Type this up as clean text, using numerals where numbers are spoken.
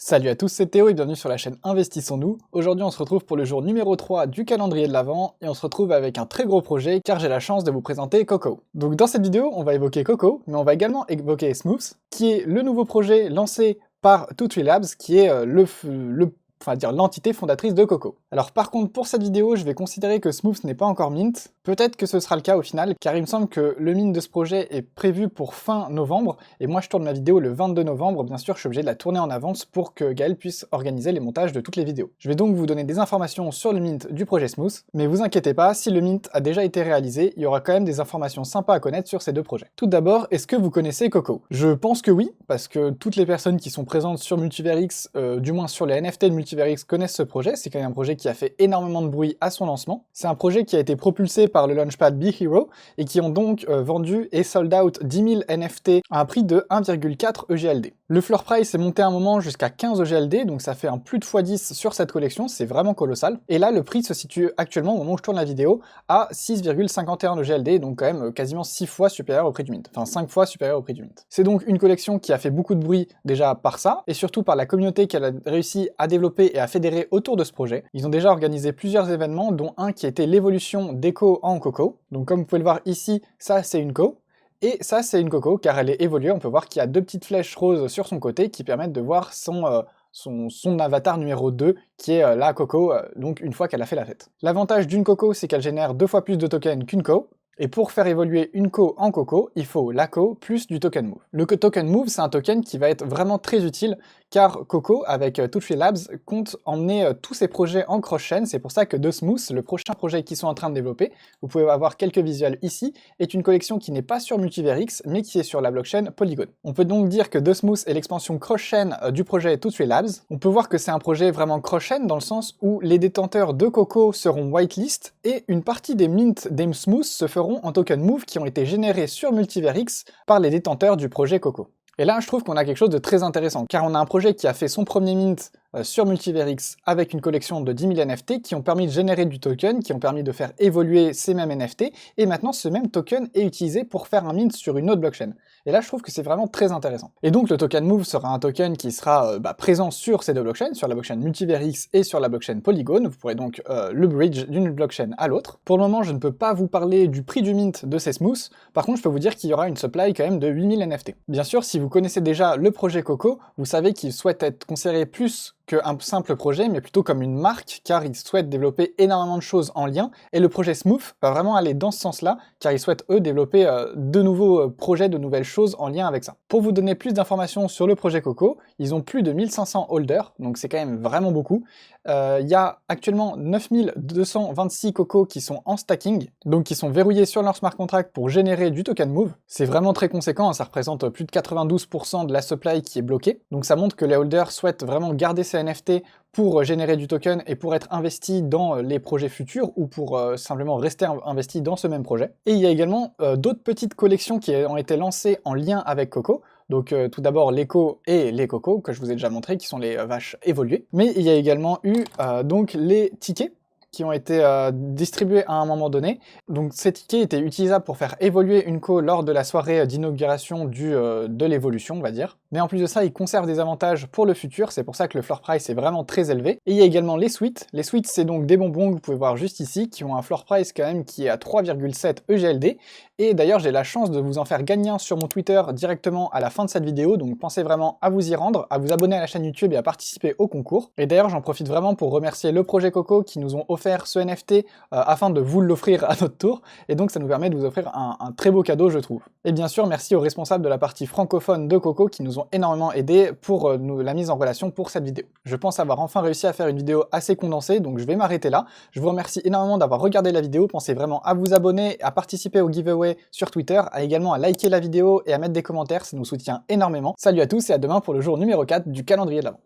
Salut à tous, c'est Théo et bienvenue sur la chaîne Investissons-nous. Aujourd'hui on se retrouve pour le jour numéro 3 du calendrier de l'Avent et on se retrouve avec un très gros projet car j'ai la chance de vous présenter Coco. Donc dans cette vidéo on va évoquer Coco, mais on va également évoquer Smooth, qui est le nouveau projet lancé par Two Labs, qui est l'entité fondatrice de Coco. Alors par contre pour cette vidéo je vais considérer que Smooth n'est pas encore mint, peut-être que ce sera le cas au final, car il me semble que le mint de ce projet est prévu pour fin novembre, et moi je tourne ma vidéo le 22 novembre, bien sûr je suis obligé de la tourner en avance pour que Gaël puisse organiser les montages de toutes les vidéos. Je vais donc vous donner des informations sur le mint du projet Smooth, mais vous inquiétez pas, si le mint a déjà été réalisé, il y aura quand même des informations sympas à connaître sur ces deux projets. Tout d'abord, est-ce que vous connaissez Coco? Je pense que oui, parce que toutes les personnes qui sont présentes sur Multiverix, du moins sur les NFT de Multiverix, connaissent ce projet. C'est quand même un projet qui a fait énormément de bruit à son lancement. C'est un projet qui a été propulsé par le launchpad BeHero et qui ont donc vendu et sold out 10 000 NFT à un prix de 1,4 EGLD. Le floor price est monté à un moment jusqu'à 15 EGLD, donc ça fait un plus de x10 sur cette collection, c'est vraiment colossal. Et là, le prix se situe actuellement, au moment où je tourne la vidéo, à 6,51 EGLD, donc quand même quasiment 6 fois supérieur au prix du mint. Enfin 5 fois supérieur au prix du mint. C'est donc une collection qui a fait beaucoup de bruit déjà par ça, et surtout par la communauté qu'elle a réussi à développer et à fédérer autour de ce projet. Ils ont déjà organisé plusieurs événements, dont un qui était l'évolution d'Echo en Coco. Donc comme vous pouvez le voir ici, ça c'est une Co. Et ça c'est une Coco, car elle est évoluée, on peut voir qu'il y a deux petites flèches roses sur son côté qui permettent de voir son avatar numéro 2, qui est la Coco, donc une fois qu'elle a fait la fête. L'avantage d'une Coco, c'est qu'elle génère 2 fois plus de tokens qu'une Co. Et pour faire évoluer une Co en Coco, il faut la Co plus du token Move. Le token Move, c'est un token qui va être vraiment très utile, car Coco, avec Two Labs, compte emmener tous ses projets en cross-chain. C'est pour ça que The Smooth, le prochain projet qu'ils sont en train de développer, vous pouvez avoir quelques visuels ici, est une collection qui n'est pas sur Multiverix, mais qui est sur la blockchain Polygon. On peut donc dire que The Smooth est l'expansion cross-chain du projet Two Labs. On peut voir que c'est un projet vraiment cross-chain dans le sens où les détenteurs de Coco seront whitelist, et une partie des mints des Smooth se feront en token Move qui ont été générés sur Multiverix par les détenteurs du projet Coco. Et là, je trouve qu'on a quelque chose de très intéressant, car on a un projet qui a fait son premier mint sur Multiverix avec une collection de 10 000 NFT qui ont permis de générer du token, qui ont permis de faire évoluer ces mêmes NFT, et maintenant ce même token est utilisé pour faire un mint sur une autre blockchain. Et là je trouve que c'est vraiment très intéressant. Et donc le token Move sera un token qui sera présent sur ces deux blockchains, sur la blockchain Multiverix et sur la blockchain Polygon. Vous pourrez donc le bridge d'une blockchain à l'autre. Pour le moment je ne peux pas vous parler du prix du mint de ces Smooth, par contre je peux vous dire qu'il y aura une supply quand même de 8000 NFT. Bien sûr, si vous connaissez déjà le projet Coco, vous savez qu'il souhaite être considéré plus qu'un simple projet, mais plutôt comme une marque, car ils souhaitent développer énormément de choses en lien, et le projet Smooth va vraiment aller dans ce sens-là, car ils souhaitent eux développer de nouveaux projets, de nouvelles choses en lien avec ça. Pour vous donner plus d'informations sur le projet Coco, ils ont plus de 1500 holders, donc c'est quand même vraiment beaucoup. Il y a actuellement 9226 Coco qui sont en stacking, donc qui sont verrouillés sur leur smart contract pour générer du token Move. C'est vraiment très conséquent, ça représente plus de 92% de la supply qui est bloquée, donc ça montre que les holders souhaitent vraiment garder ces NFT pour générer du token et pour être investis dans les projets futurs ou pour simplement rester investis dans ce même projet. Et il y a également d'autres petites collections qui ont été lancées en lien avec Coco. Donc tout d'abord l'Echo et les Coco, que je vous ai déjà montré, qui sont les vaches évoluées. Mais il y a également eu donc les tickets qui ont été distribués à un moment donné. Donc ces tickets étaient utilisables pour faire évoluer une Co lors de la soirée d'inauguration de l'évolution, on va dire. Mais en plus de ça, ils conservent des avantages pour le futur, c'est pour ça que le floor price est vraiment très élevé. Et il y a également les suites. Les suites, c'est donc des bonbons que vous pouvez voir juste ici, qui ont un floor price quand même qui est à 3,7 EGLD. Et d'ailleurs, j'ai la chance de vous en faire gagner un sur mon Twitter directement à la fin de cette vidéo, donc pensez vraiment à vous y rendre, à vous abonner à la chaîne YouTube et à participer au concours. Et d'ailleurs, j'en profite vraiment pour remercier le projet Coco qui nous ont offert ce NFT afin de vous l'offrir à notre tour, et donc ça nous permet de vous offrir un très beau cadeau, je trouve. Et bien sûr, merci aux responsables de la partie francophone de Coco qui nous ont énormément aidé pour la mise en relation pour cette vidéo. Je pense avoir enfin réussi à faire une vidéo assez condensée, donc je vais m'arrêter là. Je vous remercie énormément d'avoir regardé la vidéo, pensez vraiment à vous abonner, à participer au giveaway sur Twitter, à également à liker la vidéo et à mettre des commentaires, ça nous soutient énormément. Salut à tous et à demain pour le jour numéro 4 du calendrier de l'Avent.